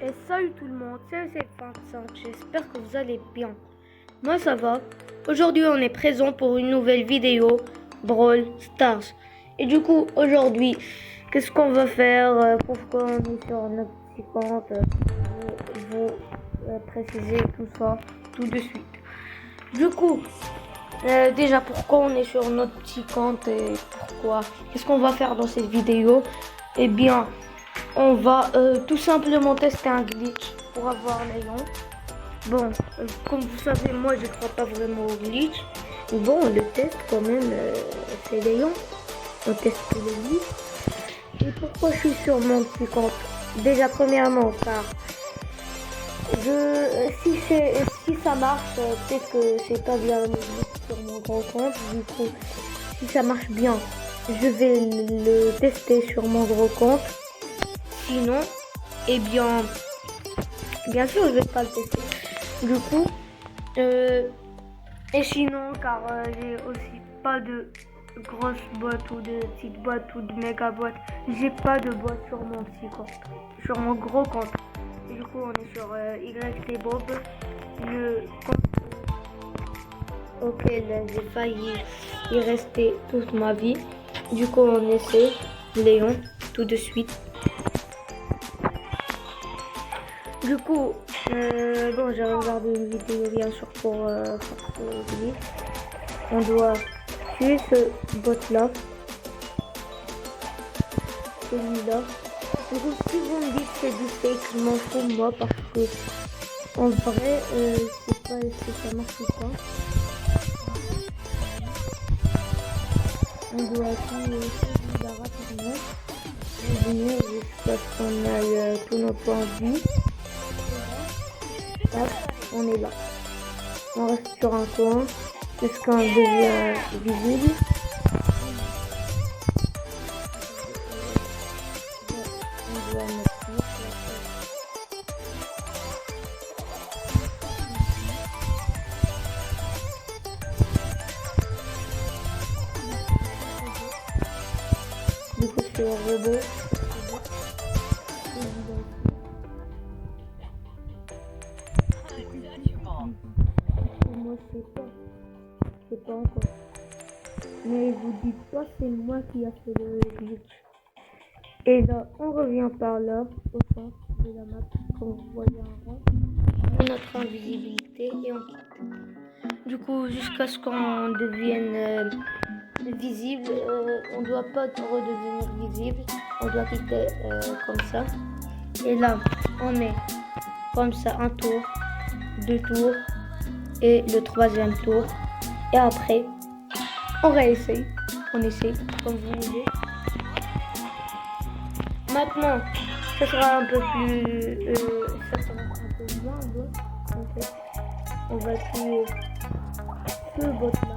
Et salut tout le monde, c'est 25, j'espère que vous allez bien. Moi ça va. Aujourd'hui on est présent pour une nouvelle vidéo Brawl Stars. Et du coup aujourd'hui, qu'est-ce qu'on va faire? Pourquoi on est sur notre petit compte? Je vais vous préciser tout ça tout de suite. Du coup, déjà pourquoi on est sur notre petit compte et pourquoi? Qu'est-ce qu'on va faire dans cette vidéo? Eh bien, on va tout simplement tester un glitch pour avoir Léon. Bon, comme vous savez, moi je crois pas vraiment au glitch. Mais bon, on le teste quand même, c'est Léon. On teste le glitch. Et pourquoi je suis sur mon petit compte? Déjà premièrement car si ça marche, peut-être que c'est pas bien le glitch sur mon grand compte. Du coup, si ça marche bien, je vais le tester sur mon gros compte. Sinon, eh bien sûr, je vais pas le tester. Du coup, et sinon, car j'ai aussi pas de grosse boîte ou de petite boîte ou de méga boîte. J'ai pas de boîte sur mon petit compte, sur mon gros compte. Et du coup, on est sur YT Bob, le compte auquel j'ai failli y rester toute ma vie. Du coup, on essaie Léon tout de suite. Du coup, bon, j'ai regardé une vidéo bien sûr pour ce glitch. On doit tuer ce bot là, celui-là. Du coup, si vous me dites que c'est du fake, je m'en fous moi parce que en vrai, je sais pas est-ce que ça marche ou pas. On doit tuer celui-là rapidement. Venir jusqu'à ce qu'on aille tous nos points de vie. Hop, on est là. On reste sur un coin jusqu'à on devient visible. On doit mettre du coup c'est un robot. Moi je sais pas encore. Mais vous dites pas c'est moi qui a fait le glitch. Et là on revient par là au centre de la map comme vous voyez en rond. On a notre invisibilité et on quitte. Du coup jusqu'à ce qu'on devienne visible, on doit pas redevenir visible, on doit quitter comme ça. Et là on met comme ça un tour, deux tours et le troisième tour. Et après on réessaye, on essaye comme vous voulez. Maintenant ça sera un peu plus ça sera un peu moins bon en fait. On va tuer ce bot là.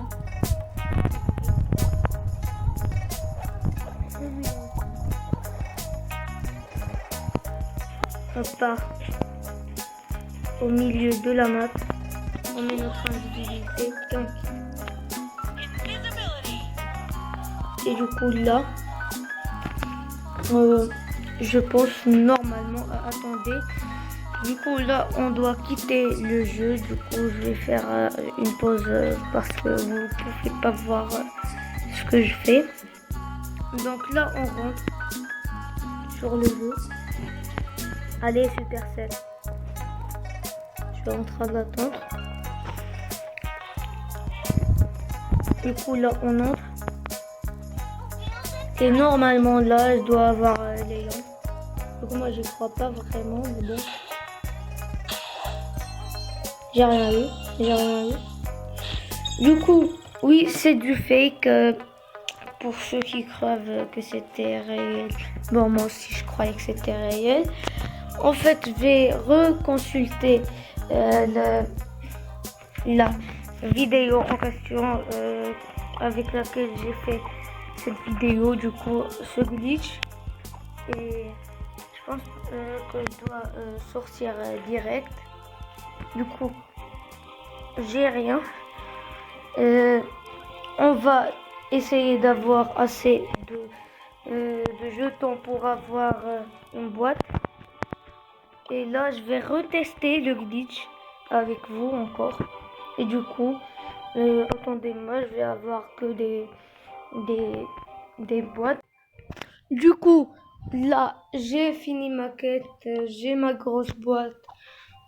On part au milieu de la map. On met notre invisibilité. Et du coup là, je pense normalement. Attendez. Du coup là, on doit quitter le jeu. Du coup, je vais faire une pause parce que vous ne pouvez pas voir ce que je fais. Donc là, on rentre sur le jeu. Allez, Supercell. Je suis en train d'attendre. Du coup, là, on entre. Et normalement, là, je dois avoir Léon. Donc moi, je crois pas vraiment, mais bon. J'ai rien eu. Du coup, oui, c'est du fake. Pour ceux qui croient que c'était réel. Bon, moi aussi, je croyais que c'était réel. En fait, je vais reconsulter la vidéo en question avec laquelle j'ai fait cette vidéo, du coup, ce glitch. Et je pense que je dois sortir direct. Du coup, j'ai rien. On va essayer d'avoir assez de jetons pour avoir une boîte. Et là, je vais retester le glitch avec vous encore. Et du coup, attendez-moi, je vais avoir que des boîtes. Du coup, là, j'ai fini ma quête, j'ai ma grosse boîte.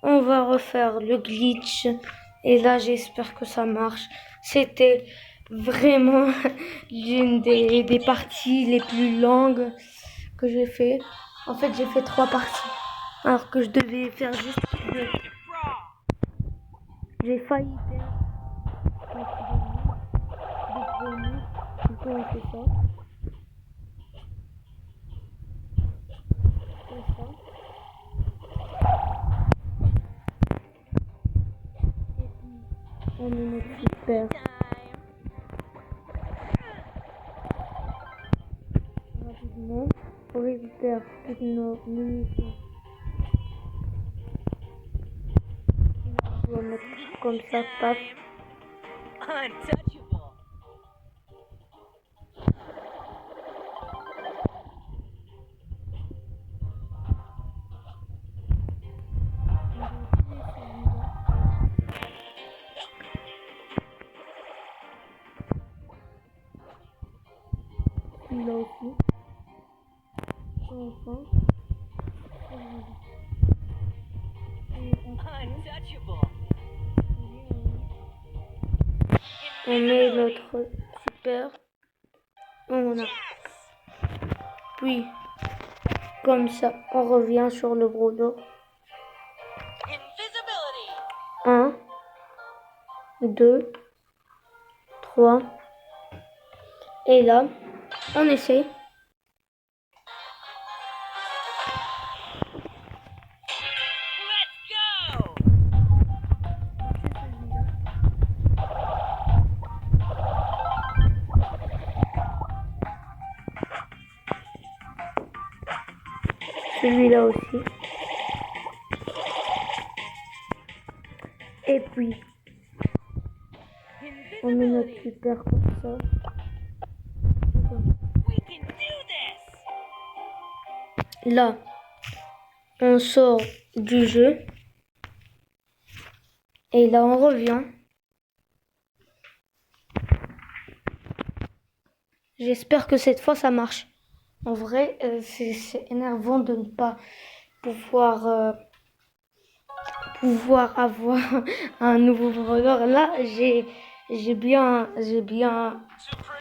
On va refaire le glitch. Et là, j'espère que ça marche. C'était vraiment l'une des parties les plus longues que j'ai fait. En fait, j'ai fait 3 parties. Alors que je devais faire juste 2. J'ai failli perdre des grenouilles. Du coup, on fait ça. Comme ça. On met notre super. Rapidement. On récupère toutes nos munitions. On va mettre comme ça, paf. Untouchable. Celui-là aussi. Enfin. Untouchable. On met notre super. On a. Puis, comme ça, on revient sur le gros dos. Invisibility. 1, 2, 3. Et là, on essaie. Let's go. Celui-là aussi. Et puis, on met notre Invisibility. super comme ça. We can do this. Là, on sort du jeu. Et là, on revient. J'espère que cette fois, ça marche. En vrai, c'est énervant de ne pas pouvoir avoir un nouveau brawler. Là, j'ai bien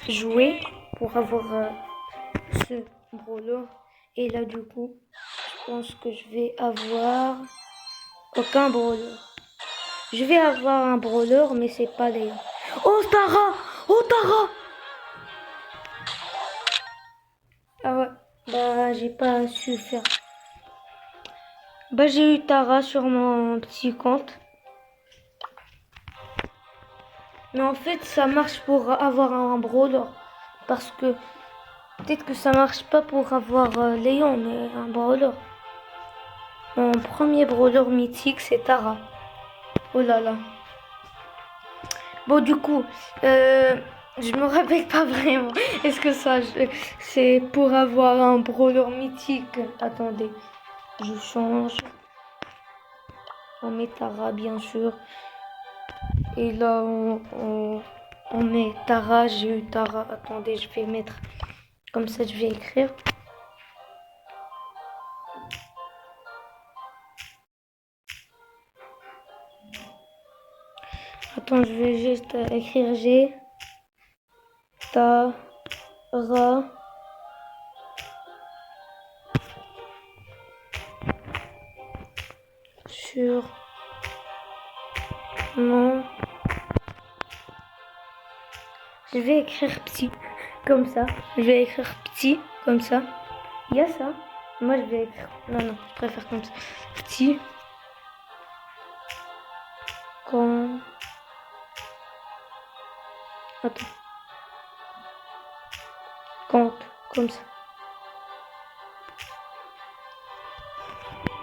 joué pour avoir ce brawler. Et là, du coup, je pense que je vais avoir aucun brawler. Je vais avoir un brawler, mais c'est pas Léon. Oh, Tara! Oh, Tara! Ah ouais, bah j'ai pas su faire. Bah j'ai eu Tara sur mon petit compte. Mais en fait ça marche pour avoir un brawler. Parce que peut-être que ça marche pas pour avoir Léon, mais un brawler. Mon premier brawler mythique c'est Tara. Oh là là. Bon du coup, je me rappelle pas vraiment. Est-ce que ça c'est pour avoir un brawler mythique? Attendez, je change. On met Tara bien sûr. Et là on met Tara, j'ai eu Tara. Attendez, je vais mettre comme ça, je vais écrire. Attends, je vais juste écrire G Tara sur mon. Je vais écrire petit comme ça. Je vais écrire petit comme ça. Il y a ça. Moi je vais écrire. Non, je préfère comme ça. Petit. Quand. Attends. Compte. Comme ça.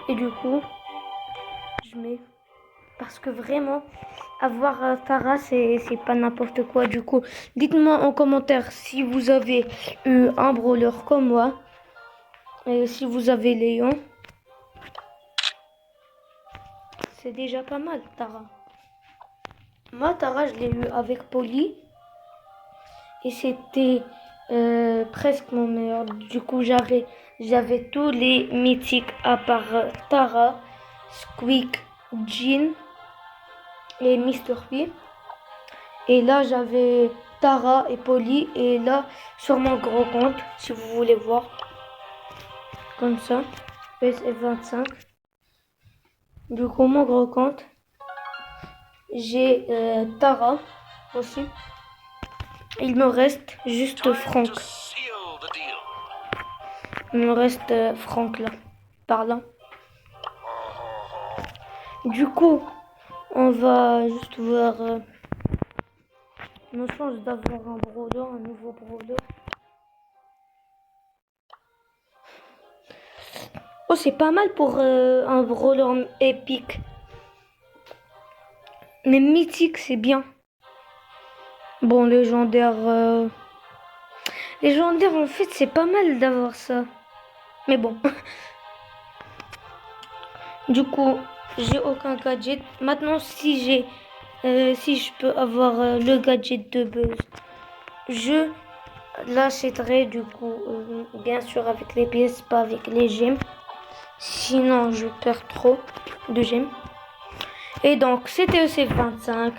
Et du coup, je mets. Parce que vraiment, avoir Tara, c'est pas n'importe quoi. Du coup, dites-moi en commentaire si vous avez eu un brawler comme moi. Et si vous avez Léon. c'est déjà pas mal, Tara. Moi, Tara, je l'ai eu avec Polly. Et c'était presque mon meilleur. Du coup, j'avais tous les mythiques à part Tara, Squeak, Jean et Mr. P. Et là, j'avais Tara et Polly. Et là, sur mon gros compte, si vous voulez voir, comme ça, PSF25. Du coup, mon gros compte, j'ai Tara aussi. Il me reste juste Franck. Il me reste Franck là, par là. Du coup, on va juste voir nos chances d'avoir un brawler, un nouveau brawler. Oh, c'est pas mal pour un brawler épique. Mais mythique, c'est bien. Bon, légendaire... Légendaire, en fait, c'est pas mal d'avoir ça. Mais bon. Du coup, j'ai aucun gadget. Maintenant, si je peux avoir le gadget de Buzz, je l'achèterai du coup, bien sûr avec les pièces, pas avec les gemmes. Sinon, je perds trop de gemmes. Et donc, c'était EC25.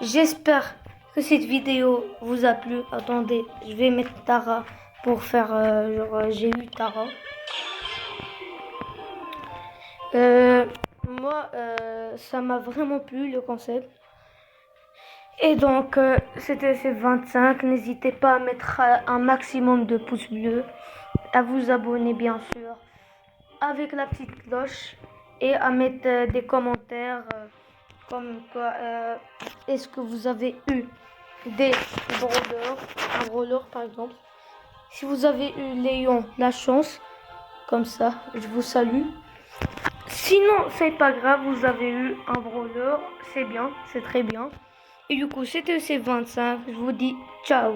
J'espère que cette vidéo vous a plu. Attendez, je vais mettre Tara pour faire j'ai eu Tara. Moi, ça m'a vraiment plu le concept. Et donc, c'était EC25. N'hésitez pas à mettre un maximum de pouces bleus, à vous abonner bien sûr, avec la petite cloche, et à mettre des commentaires comme quoi est-ce que vous avez eu des brawlers, un brawler par exemple. Si vous avez eu Léon, la chance, comme ça, je vous salue. Sinon, c'est pas grave, vous avez eu un brawler, c'est bien, c'est très bien. Et du coup, c'était EC25, je vous dis ciao.